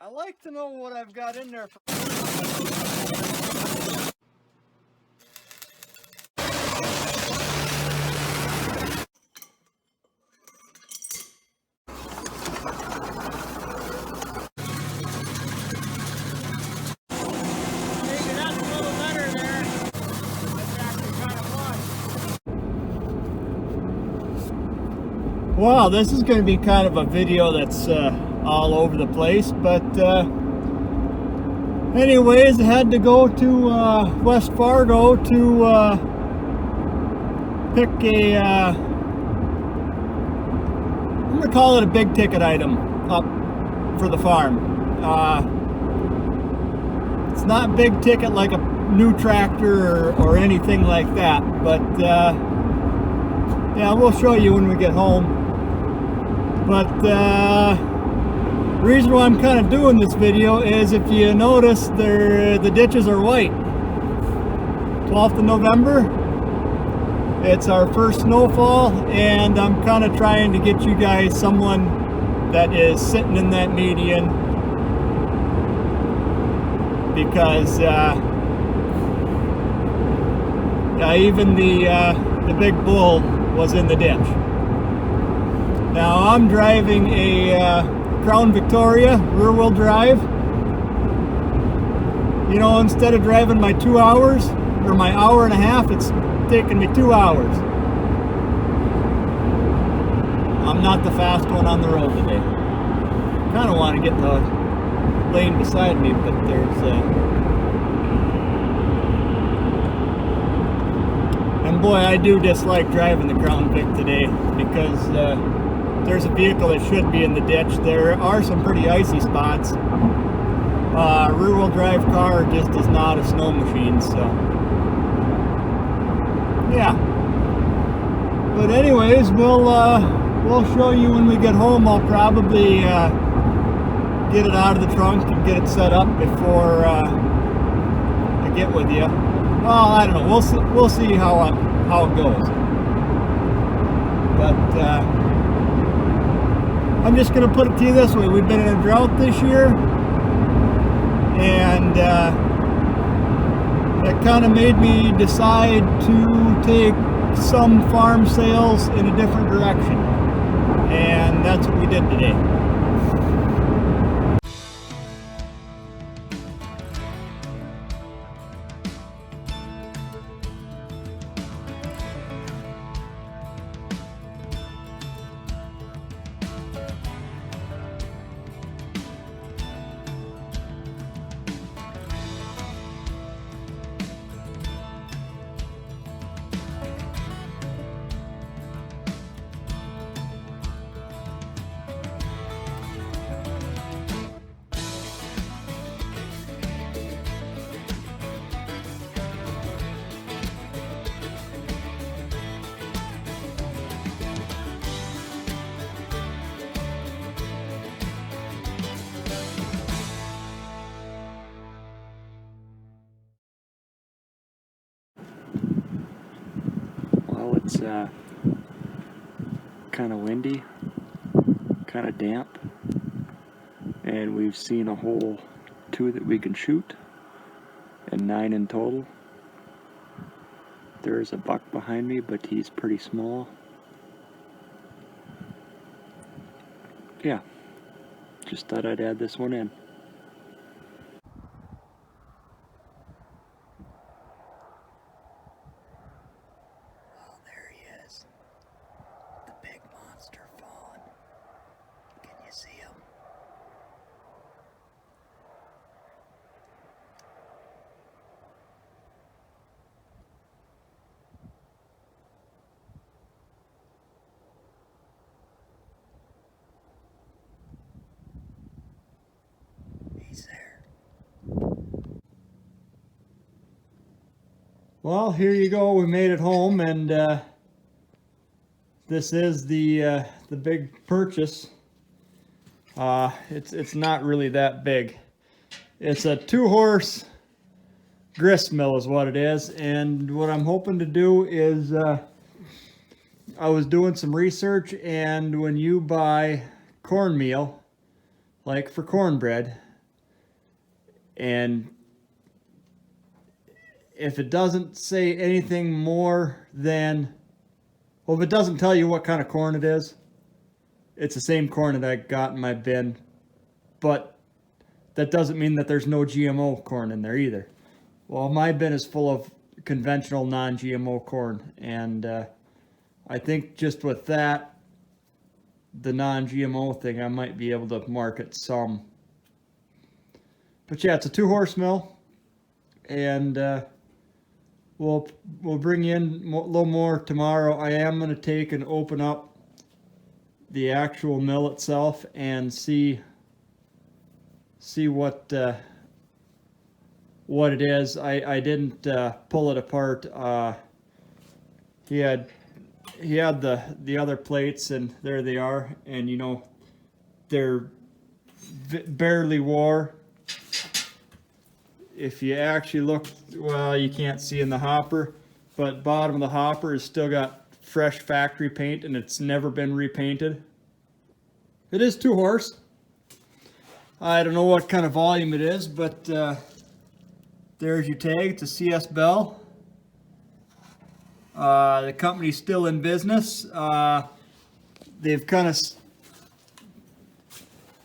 I like to know what I've got in there. Wow, this is going to be kind of a video that's all over the place, but anyways, I had to go to West Fargo to pick a, I'm going to call it a big ticket item up for the farm. It's not big ticket like a new tractor or anything like that, but yeah, we'll show you when we get home. But the reason why I'm kind of doing this video is, if you notice, the ditches are white. 12th of November, it's our first snowfall, and I'm kind of trying to get you guys someone that is sitting in that median, because even the big bull was in the ditch. Now I'm driving a Crown Victoria rear-wheel drive. You know, instead of driving my 2 hours or my hour and a half, it's taking me 2 hours. I'm not the fast one on the road today. Kind of want to get in the lane beside me, but there's and boy, I do dislike driving the Crown Vic today, because there's a vehicle that should be in the ditch. There are some pretty icy spots. Rear-wheel drive car just is not a snow machine, so yeah. But anyways, we'll show you when we get home. I'll probably get it out of the trunk and get it set up before I get with you. Well, I don't know. We'll see how it goes. But I'm just going to put it to you this way. We've been in a drought this year, and that kind of made me decide to take some farm sales in a different direction. And that's what we did today. Well, it's kind of windy, kind of damp, and we've seen a hole 2 that we can shoot, and 9 in total. There's a buck behind me, but he's pretty small. Yeah, just thought I'd add this one in. There. Well, here you go. We made it home, and this is the big purchase. It's not really that big. It's a 2-horse grist mill is what it is, and what I'm hoping to do is I was doing some research, and when you buy cornmeal, like for cornbread, And if it doesn't say anything more than, well, if it doesn't tell you what kind of corn it is, it's the same corn that I got in my bin. But that doesn't mean that there's no GMO corn in there either. Well, my bin is full of conventional non-GMO corn, and I think just with that, the non-GMO thing, I might be able to market some. But yeah, it's a 2-horse mill, and we'll bring you in a little more tomorrow. I am going to take and open up the actual mill itself and see what it is. I didn't pull it apart. He had the other plates, and there they are, and you know, they're barely wore. If you actually look, well, you can't see in the hopper, but bottom of the hopper has still got fresh factory paint, and it's never been repainted. It is 2-horse. I don't know what kind of volume it is, but there's your tag. It's a CS Bell. The company's still in business. They've kind of,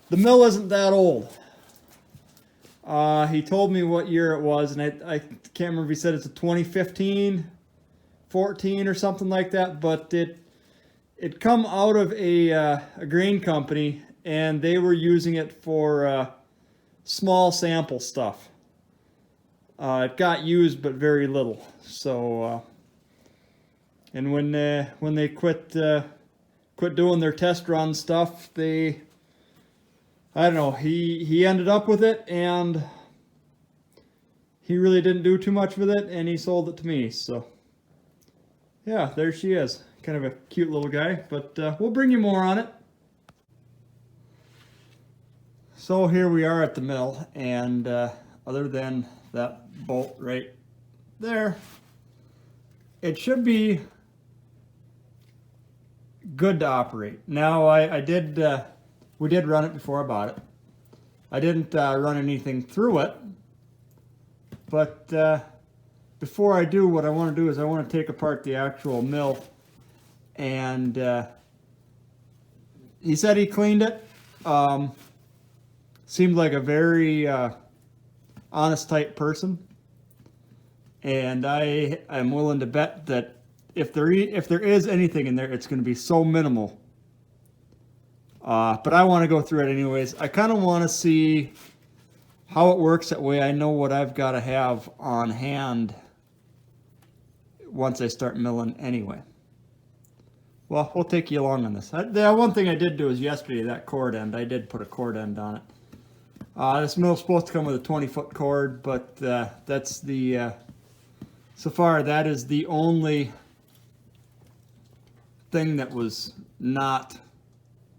the mill isn't that old. He told me what year it was, and I can't remember if he said it's a 2015, 14 or something like that, but it come out of a grain company, and they were using it for small sample stuff. It got used, but very little. So, and when they quit doing their test run stuff, I don't know, he ended up with it, and he really didn't do too much with it, and he sold it to me. So yeah, there she is. Kind of a cute little guy, but we'll bring you more on it. So here we are at the mill, and other than that bolt right there, it should be good to operate. Now we did run it before I bought it. I didn't run anything through it, but before I do, what I want to do is I want to take apart the actual mill, and he said he cleaned it. Seemed like a very honest type person, and I am willing to bet that if there is anything in there, it's going to be so minimal. But I want to go through it anyways. I kind of want to see how it works. That way I know what I've got to have on hand once I start milling anyway. Well, we'll take you along on this. The one thing I did do is yesterday, that cord end, I did put a cord end on it. This mill's supposed to come with a 20-foot cord, but that's the, so far that is the only thing that was not.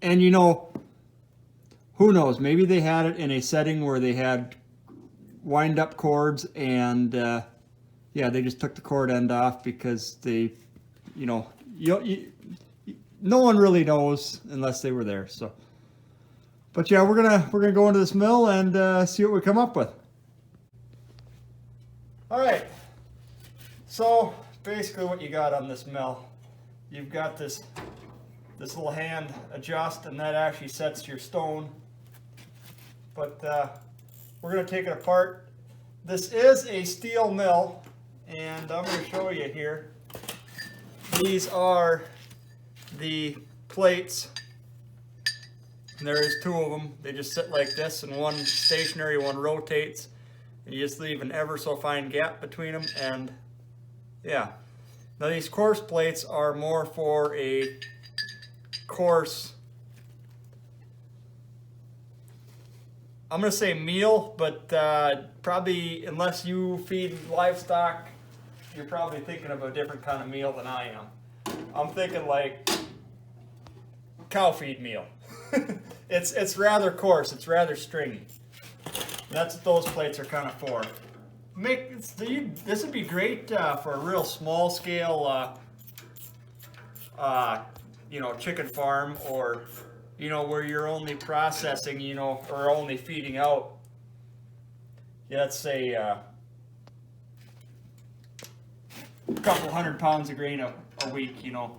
And you know, who knows, maybe they had it in a setting where they had wind up cords, and yeah, they just took the cord end off because they, you know, no one really knows unless they were there. So, but yeah, we're gonna go into this mill and see what we come up with. All right, so basically what you got on this mill, you've got this little hand adjust, and that actually sets your stone. But we're going to take it apart. This is a steel mill, and I'm going to show you here. These are the plates, and there is 2 of them. They just sit like this, and one stationary, one rotates, and you just leave an ever so fine gap between them. And yeah, now these coarse plates are more for a coarse, I'm going to say meal, but probably unless you feed livestock, you're probably thinking of a different kind of meal than I am. I'm thinking like cow feed meal. It's rather coarse, it's rather stringy. That's what those plates are kind of for. This would be great for a real small scale you know, chicken farm, or, you know, where you're only processing, you know, or only feeding out, yeah, let's say a couple 100 pounds of grain a week, you know.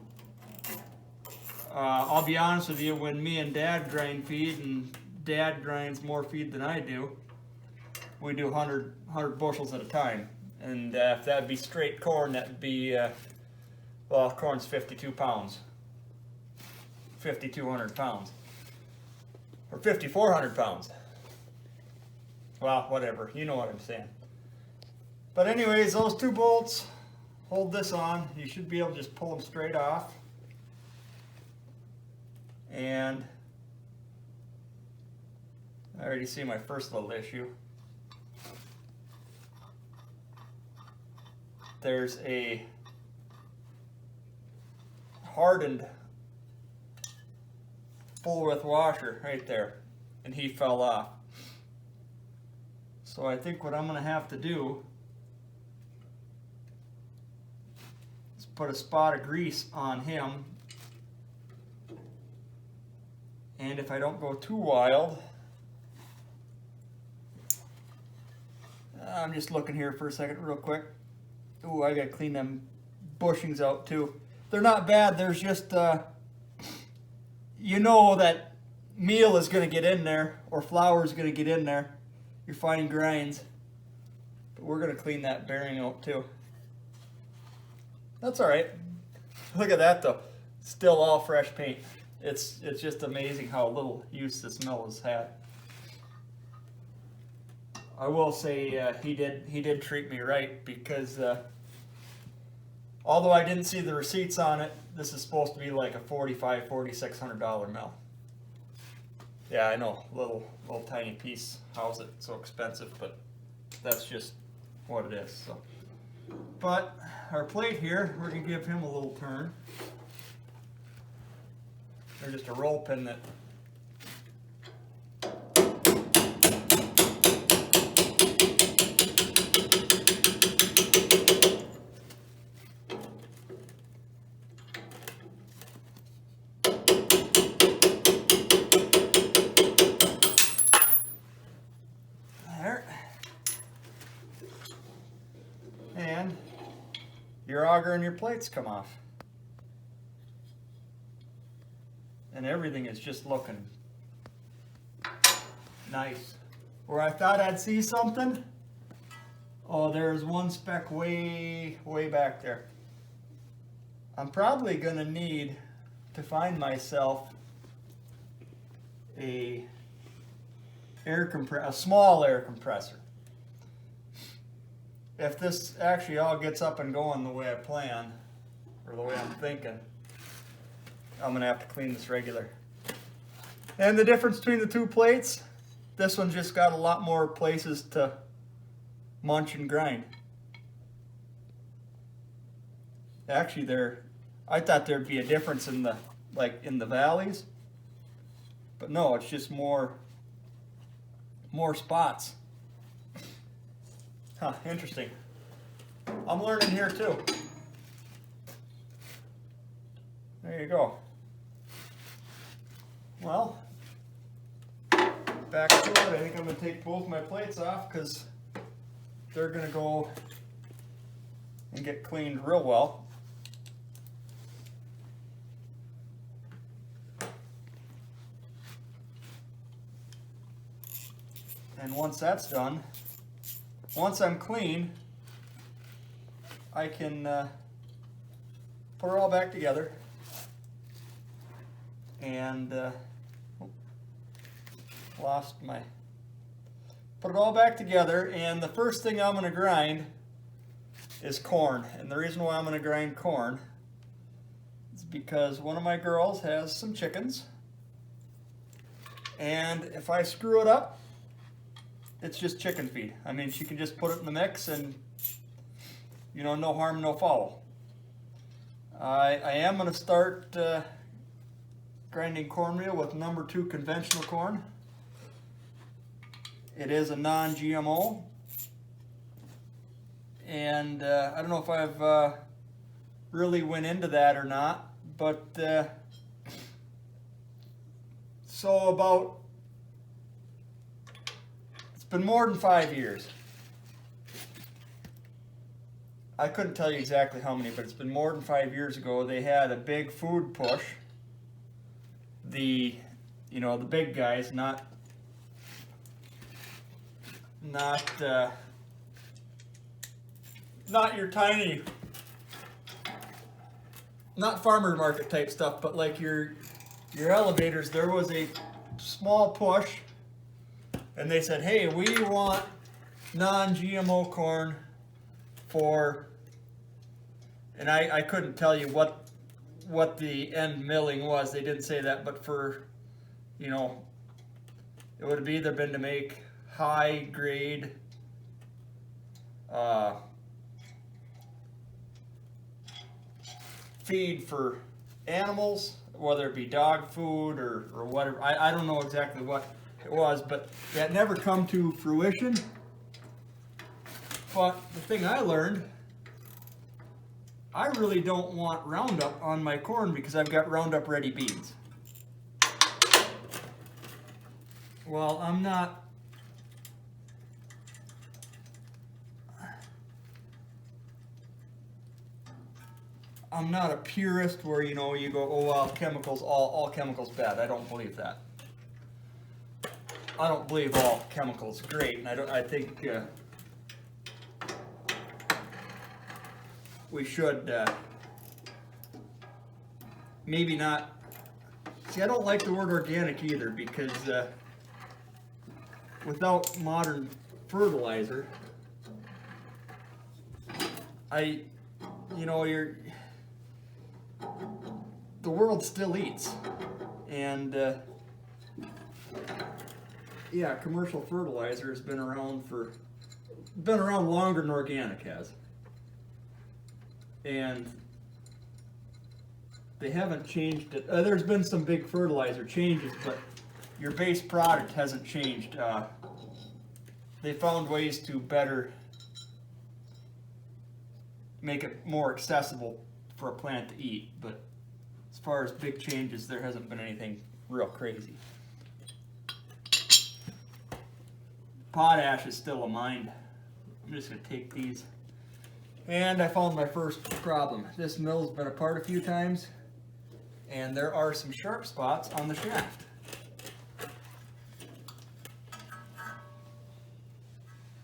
I'll be honest with you, when me and Dad grind feed, and Dad grinds more feed than I do, we do 100 bushels at a time. And if that'd be straight corn, that'd be, well, corn's 52 pounds. 5,200 pounds. Or 5,400 pounds. Well, whatever, you know what I'm saying. But anyways, those two bolts hold this on. You should be able to just pull them straight off. And I already see my first little issue. There's a hardened full width washer right there, and he fell off. So I think what I'm going to have to do is put a spot of grease on him. And if I don't go too wild, I'm just looking here for a second real quick. Ooh, I gotta clean them bushings out too. They're not bad, there's just, you know that meal is gonna get in there, or flour is gonna get in there. You're finding grinds. But we're gonna clean that bearing out too. That's alright. Look at that though. Still all fresh paint. It's just amazing how little use this mill has had. I will say he did treat me right, because although I didn't see the receipts on it, this is supposed to be like a $4,600 mill. Yeah, I know, little tiny piece. How's it so expensive? But that's just what it is. So, but our plate here, we're gonna give him a little turn. There's just a roll pin that there, and your auger and your plates come off. And everything is just looking nice. Where I thought I'd see something, oh, there's one speck way back there. I'm probably gonna need to find myself a small air compressor. If this actually all gets up and going the way I plan, or the way I'm thinking, I'm going to have to clean this regular. And the difference between the two plates, this one's just got a lot more places to munch and grind. Actually, I thought there'd be a difference in the valleys, but no, it's just more spots. Huh, interesting. I'm learning here too. There you go. Well, back to it. I think I'm going to take both my plates off, because they're going to go and get cleaned real well. And once that's done, once I'm clean, I can put it all back together. And put it all back together, and the first thing I'm going to grind is corn. And the reason why I'm going to grind corn is because one of my girls has some chickens, and if I screw it up, it's just chicken feed. I mean, she can just put it in the mix, and you know, no harm, no foul. I am going to start grinding cornmeal with number 2 conventional corn. It is a non-GMO, and I don't know if I've really went into that or not, but so it's been more than 5 years I couldn't tell you exactly how many, but it's been more than 5 years ago. They had a big food push. The big guys, not your tiny, not farmer market type stuff, but like your elevators. There was a small push, and they said, hey, we want non-GMO corn for, and I couldn't tell you what the end milling was. They didn't say that, but for, it would have either been to make high grade feed for animals, whether it be dog food or whatever. I don't know exactly what it was, but that never come to fruition. But the thing I learned, I really don't want Roundup on my corn because I've got Roundup Ready beans. Well, I'm not a purist where you go, oh well, chemicals, all chemicals bad. I don't believe that. I don't believe all chemicals great, and I think we should maybe not. See, I don't like the word organic either, because without modern fertilizer, the world still eats, and yeah, commercial fertilizer has been around longer than organic has, and they haven't changed it. There's been some big fertilizer changes, but your base product hasn't changed. They found ways to better make it more accessible for a plant to eat, but as far as big changes, there hasn't been anything real crazy. Potash is still a mine. I'm just going to take these. And I found my first problem. This mill's been apart a few times, and there are some sharp spots on the shaft.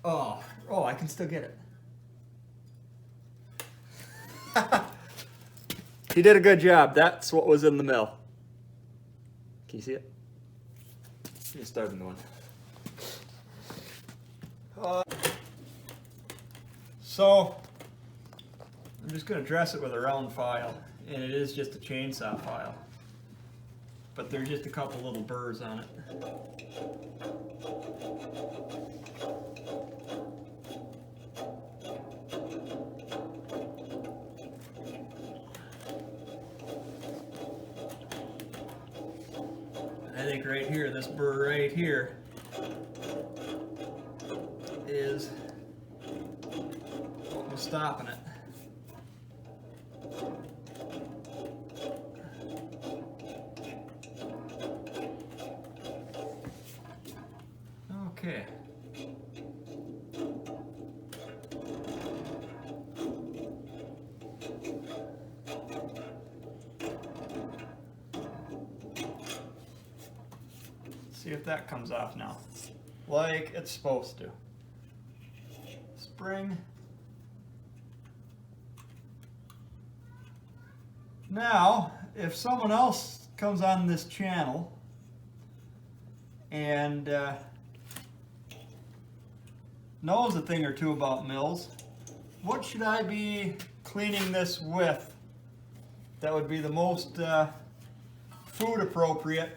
Oh, I can still get it. He did a good job. That's what was in the mill. Can you see it? Let me start a new one. So, I'm just going to dress it with a round file, and it is just a chainsaw file. But there's just a couple little burrs on it. I think right here, this burr right here, is what was stopping it. Okay. See if that comes off now, like it's supposed to. Spring. Now, if someone else comes on this channel and knows a thing or two about mills, what should I be cleaning this with that would be the most food appropriate?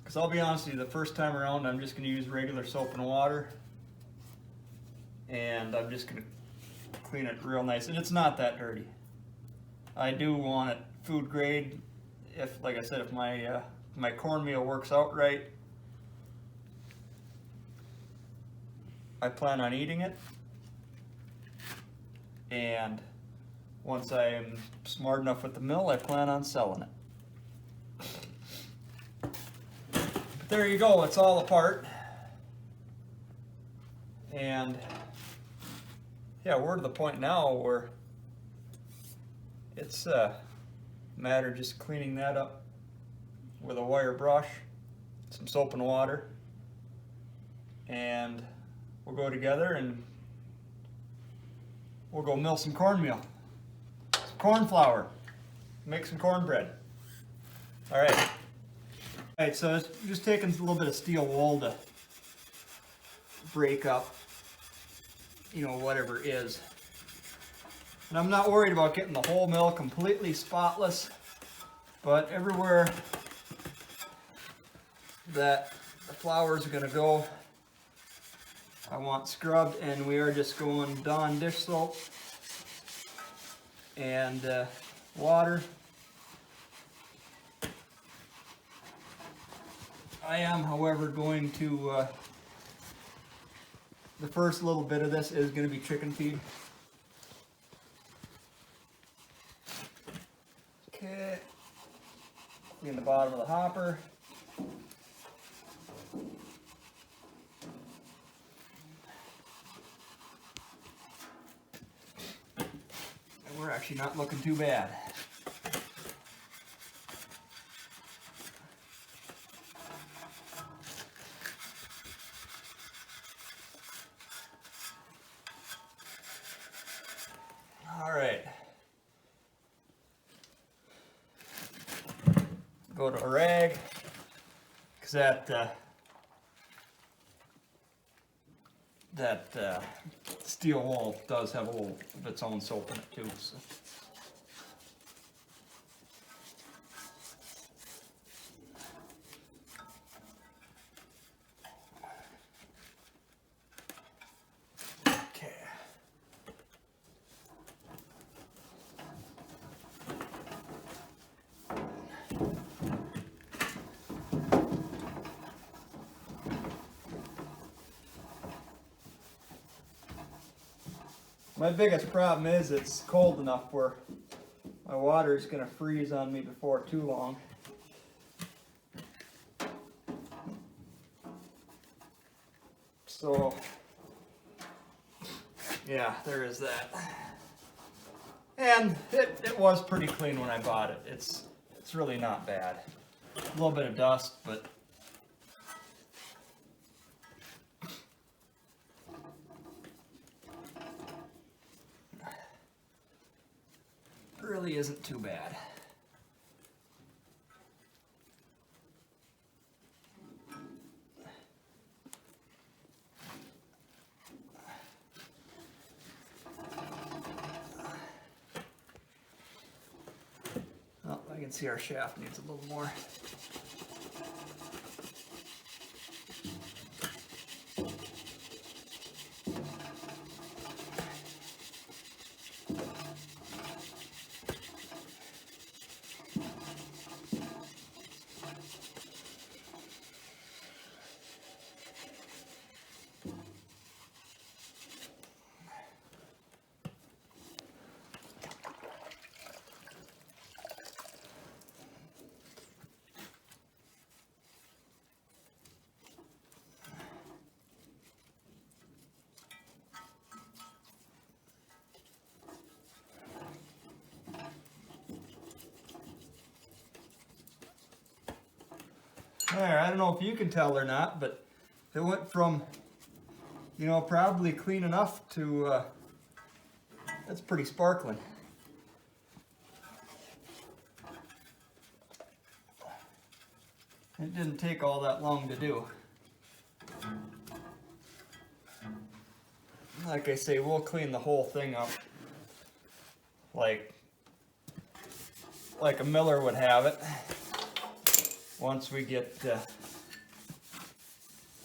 Because I'll be honest with you, the first time around I'm just going to use regular soap and water, and I'm just going to clean it real nice, and it's not that dirty. I do want it food grade. If, like I said, if my cornmeal works out right, I plan on eating it, and once I am smart enough with the mill, I plan on selling it. But there you go, it's all apart, And yeah, we're to the point now where it's a matter of just cleaning that up with a wire brush, some soap and water, and we'll go together and we'll go mill some cornmeal, some corn flour, make some cornbread. All right, so it's just taking a little bit of steel wool to break up, you know, whatever it is. And I'm not worried about getting the whole mill completely spotless, but everywhere that the flours are going to go, I want scrubbed, and we are just going Dawn dish soap and water. I am, however, going to, the first little bit of this is going to be chicken feed. Okay, in the bottom of the hopper. And we're actually not looking too bad. All right. Go to a rag, because that steel wool does have a little of its own soap in it too. So. Okay. My biggest problem is it's cold enough where my water is going to freeze on me before too long. So, yeah, there is that. And it was pretty clean when I bought it. It's really not bad. A little bit of dust, but really isn't too bad. Oh, I can see our shaft needs a little more. There, I don't know if you can tell or not, but it went from, you know, probably clean enough to, that's pretty sparkling. It didn't take all that long to do. Like I say, we'll clean the whole thing up like a miller would have it. Once we get,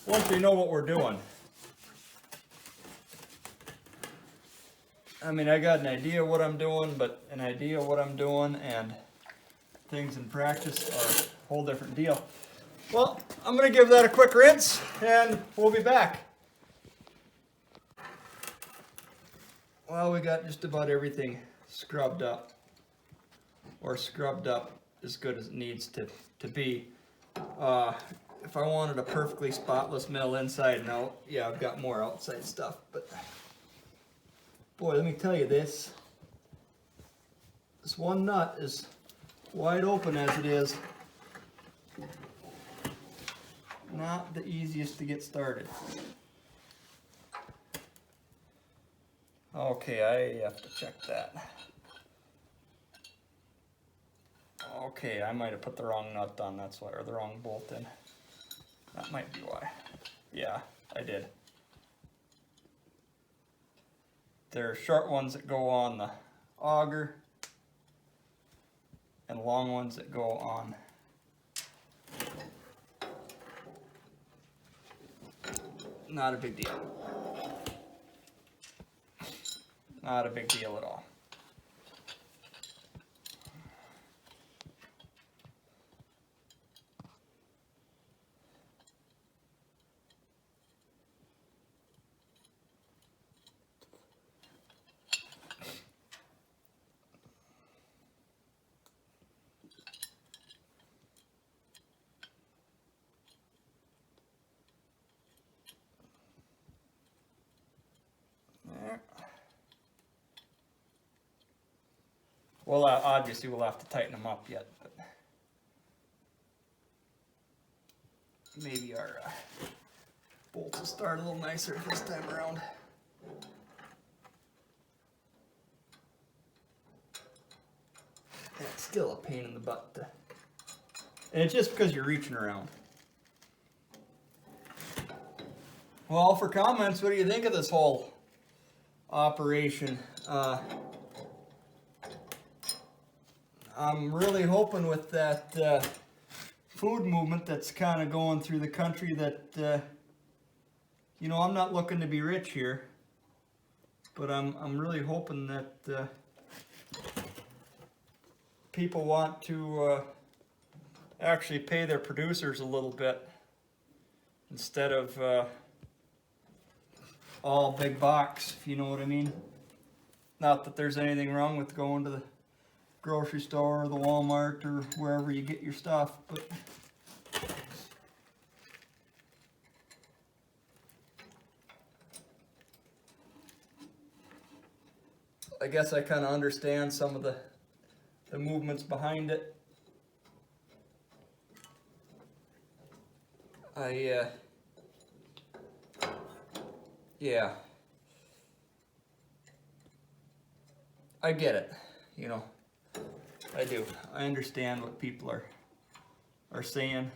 once we know what we're doing. I mean, I got an idea what I'm doing, but an idea what I'm doing and things in practice are a whole different deal. Well, I'm going to give that a quick rinse and we'll be back. Well, we got just about everything scrubbed up, or scrubbed up as good as it needs to be. if I wanted a perfectly spotless mill inside and out, yeah, I've got more outside stuff, but boy, let me tell you, this one nut is wide open as it is. Not the easiest to get started. Okay, I have to check that. Okay, I might have put the wrong nut on, that's why, or the wrong bolt in. That might be why. Yeah, I did. There are short ones that go on the auger and long ones that go on not a big deal. Not a big deal at all. There. Well, obviously we'll have to tighten them up yet, but maybe our bolts will start a little nicer this time around. It's still a pain in the butt and it's just because you're reaching around. Well, for comments, what do you think of this whole operation? I'm really hoping with that food movement that's kind of going through the country that, you know, I'm not looking to be rich here, but I'm really hoping that people want to actually pay their producers a little bit instead of all big box, if you know what I mean. Not that there's anything wrong with going to the grocery store or the Walmart or wherever you get your stuff, but I guess I kind of understand some of the movements behind it. Yeah, I get it, you know. I do. I understand what people are saying.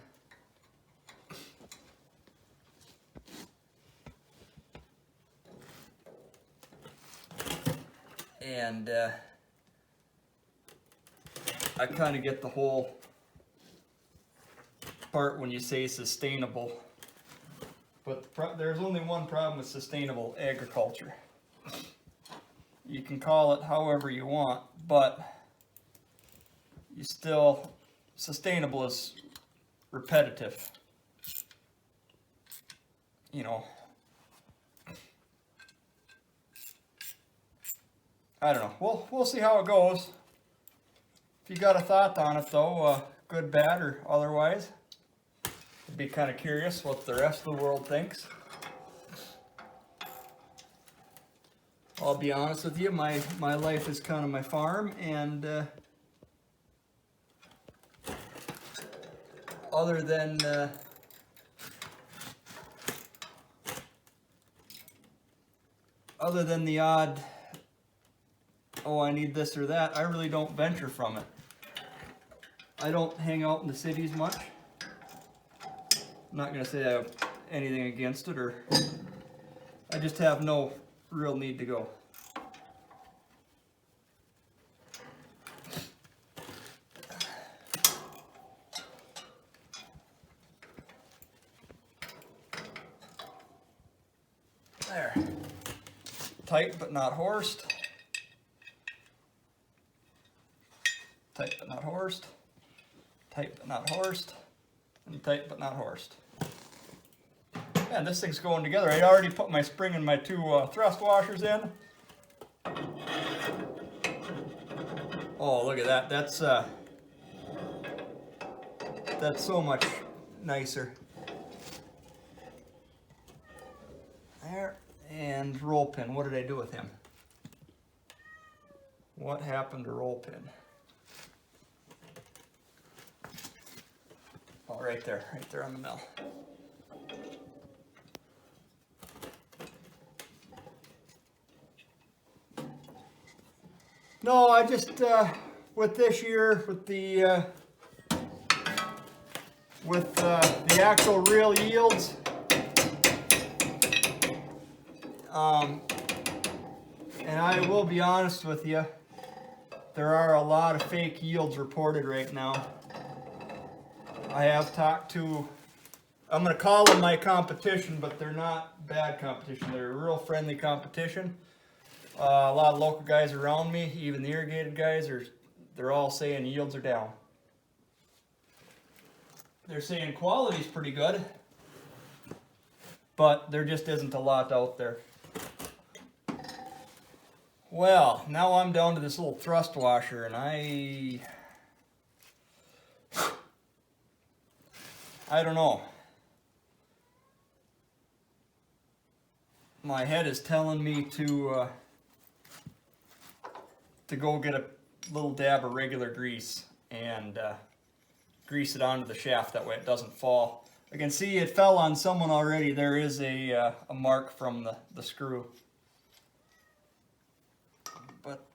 And I kind of get the whole part when you say sustainable. But there's only one problem with sustainable agriculture. You can call it however you want, but you still, sustainable is repetitive. You know, I don't know. We'll see how it goes. If you got a thought on it though, good, bad, or otherwise, I'd be kind of curious what the rest of the world thinks. I'll be honest with you, my life is kind of my farm, and other than the odd, oh, I need this or that, I really don't venture from it. I don't hang out in the cities much. I'm not going to say I have anything against it, or I just have no real need to go. There. Tight but not horsed. Tight but not horsed. Tight but not horsed. And tight but not horsed. Man, this thing's going together. I already put my spring and my two thrust washers in. Oh, look at that. That's so much nicer. There. And roll pin. What did I do with him? What happened to roll pin? Oh, right there on the mill. No, I just, with this year, with the actual real yields, and I will be honest with you, there are a lot of fake yields reported right now. I have talked to, I'm going to call them my competition, but they're not bad competition. They're a real friendly competition. A lot of local guys around me, even the irrigated guys, they're all saying yields are down. They're saying quality's pretty good, but there just isn't a lot out there. Well, now I'm down to this little thrust washer, and I don't know. My head is telling me to go get a little dab of regular grease and grease it onto the shaft, that way it doesn't fall. I can see it fell on someone already. There is a mark from the screw. But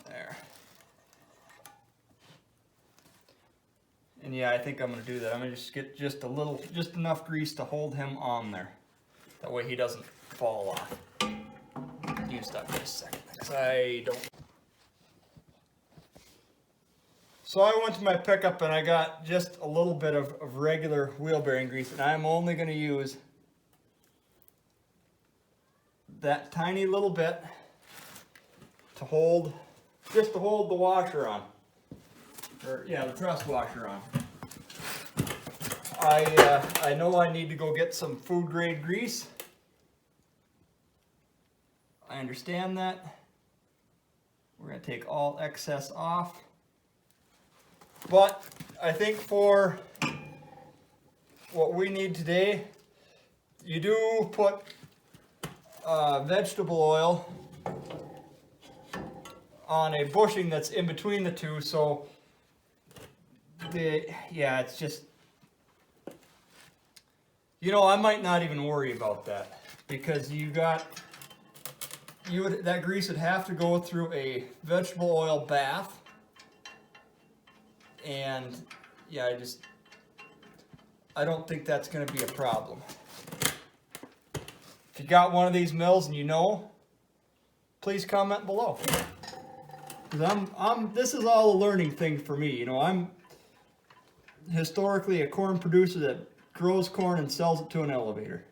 there. And yeah, I think I'm going to do that. I'm going to just get just enough grease to hold him on there. That way he doesn't fall off. You stop for a second, because I don't. So I went to my pickup and I got just a little bit of regular wheel bearing grease, and I'm only going to use that tiny little bit to hold, just to hold the washer on. Or yeah, the thrust washer on. I know I need to go get some food grade grease. I understand that. We're going to take all excess off. But I think for what we need today, you do put vegetable oil on a bushing that's in between the two, so it's just, you know, I might not even worry about that, because that grease would have to go through a vegetable oil bath. And yeah, I don't think that's going to be a problem. If you got one of these mills and you know, please comment below. Because this is all a learning thing for me. You know, I'm historically a corn producer that grows corn and sells it to an elevator.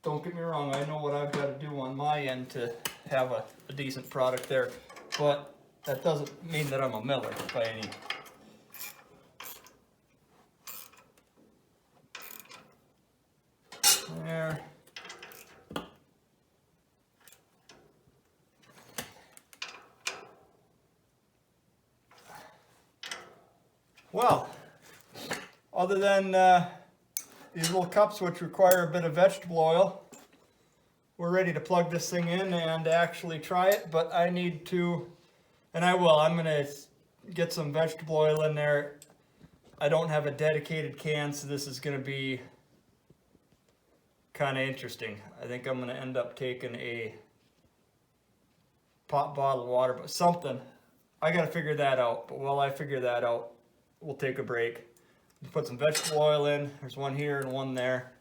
Don't get me wrong, I know what I've got to do on my end to have a decent product there, but that doesn't mean that I'm a miller by any. There. Well, other than these little cups which require a bit of vegetable oil, we're ready to plug this thing in and actually try it, but I need to, and I will, I'm going to get some vegetable oil in there. I don't have a dedicated can, so this is going to be kind of interesting. I think I'm going to end up taking a pop bottle of water, but something. I got to figure that out, but while I figure that out, we'll take a break. Put some vegetable oil in. There's one here and one there.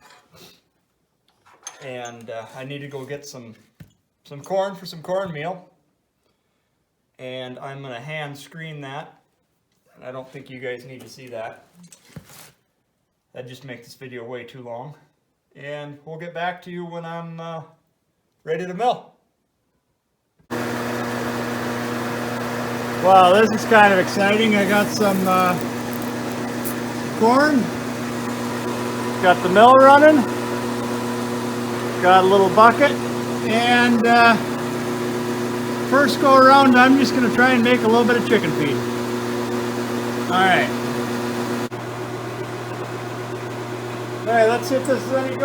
And I need to go get some corn for some cornmeal. And I'm going to hand screen that. I don't think you guys need to see that. That'd just make this video way too long. And we'll get back to you when I'm ready to mill. Wow, this is kind of exciting. I got some corn. Got the mill running. Got a little bucket, and first go around I'm just going to try and make a little bit of chicken feed. Alright. Alright, let's see if this is any good.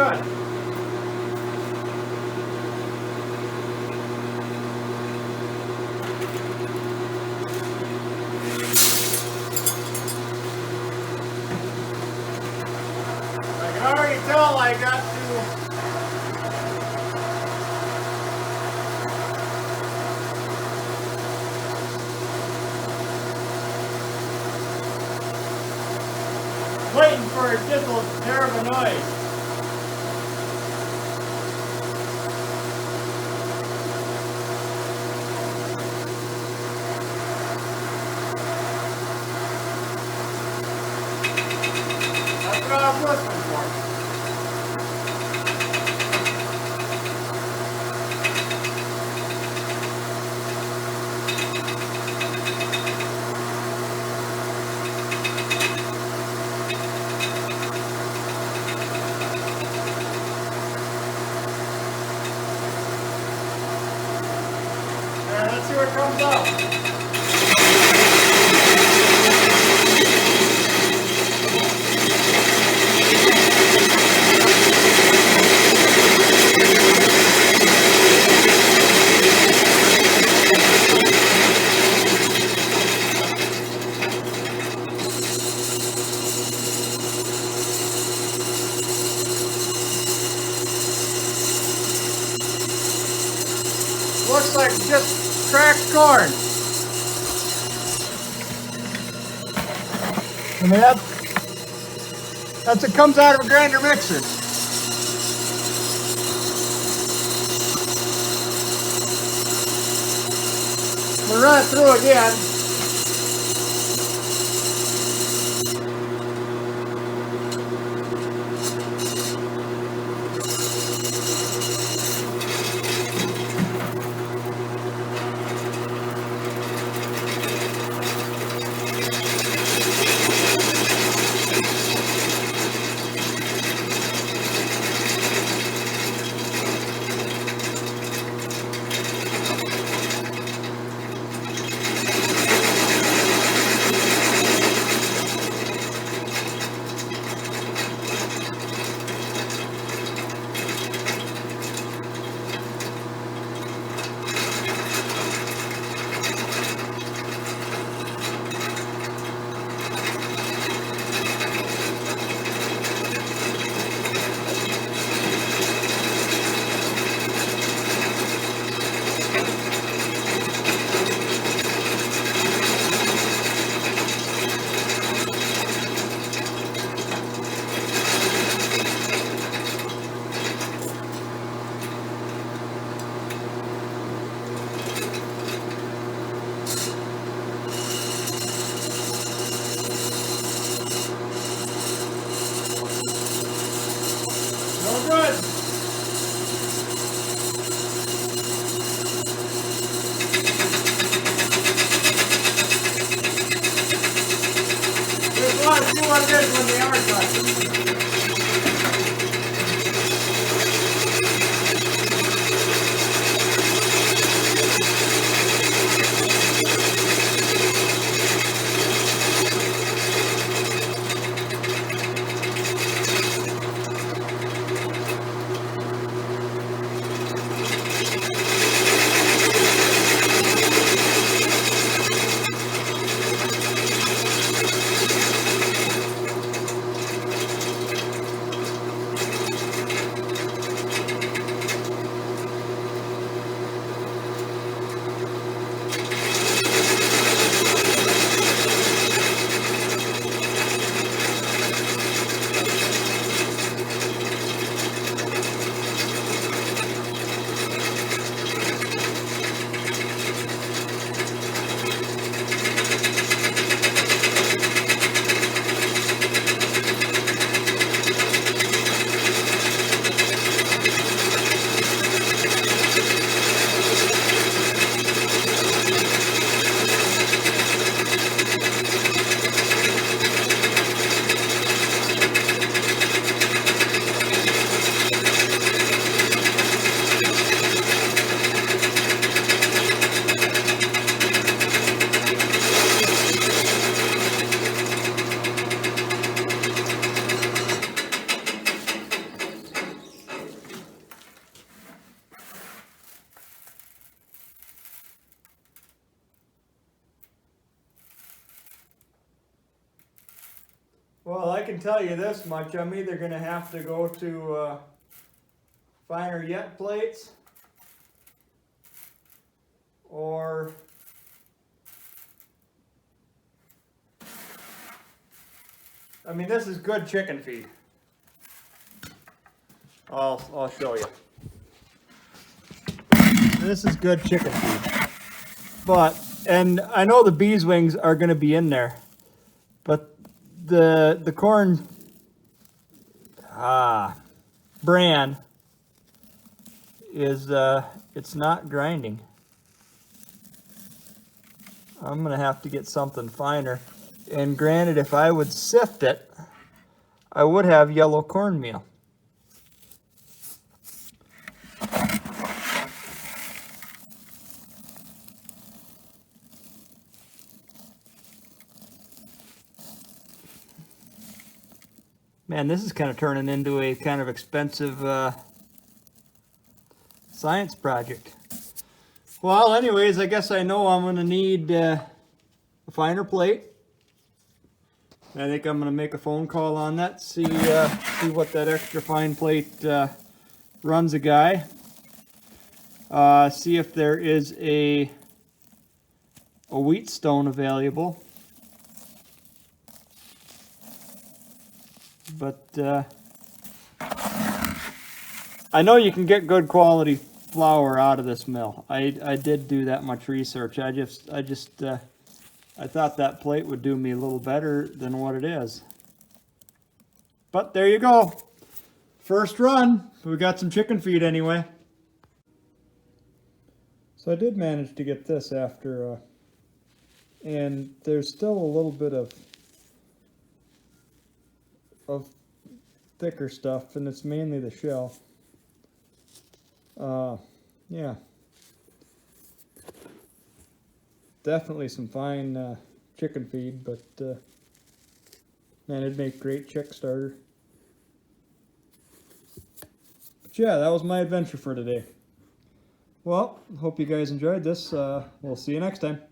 I can already tell I got to waiting for a just a hair of a noise. That's what I was listening for. Let's see what comes out. Looks like just cracked corn. I mean, that's what comes out of a grinder mixer. We'll run it through again. Good. Just want to see what it is when they are done. can tell you this much, I'm either going to have to go to finer yet plates or I mean, this is good chicken feed. I'll show you. This is good chicken feed. But, and I know the bees wings are going to be in there, but the corn bran is it's not grinding. I'm going to have to get something finer. And granted, if I would sift it, I would have yellow cornmeal. Man, this is kind of turning into a kind of expensive science project. Well, anyways, I guess I know I'm going to need a finer plate. I think I'm going to make a phone call on that, see what that extra fine plate runs a guy. See if there is a Wheatstone available. But I know you can get good quality flour out of this mill. I did do that much research. I thought that plate would do me a little better than what it is. But there you go. First run. We got some chicken feed anyway. So I did manage to get this after, and there's still a little bit of thicker stuff, and it's mainly the shell. Yeah. Definitely some fine chicken feed, but man, it'd make great chick starter. But yeah, that was my adventure for today. Well, hope you guys enjoyed this. We'll see you next time.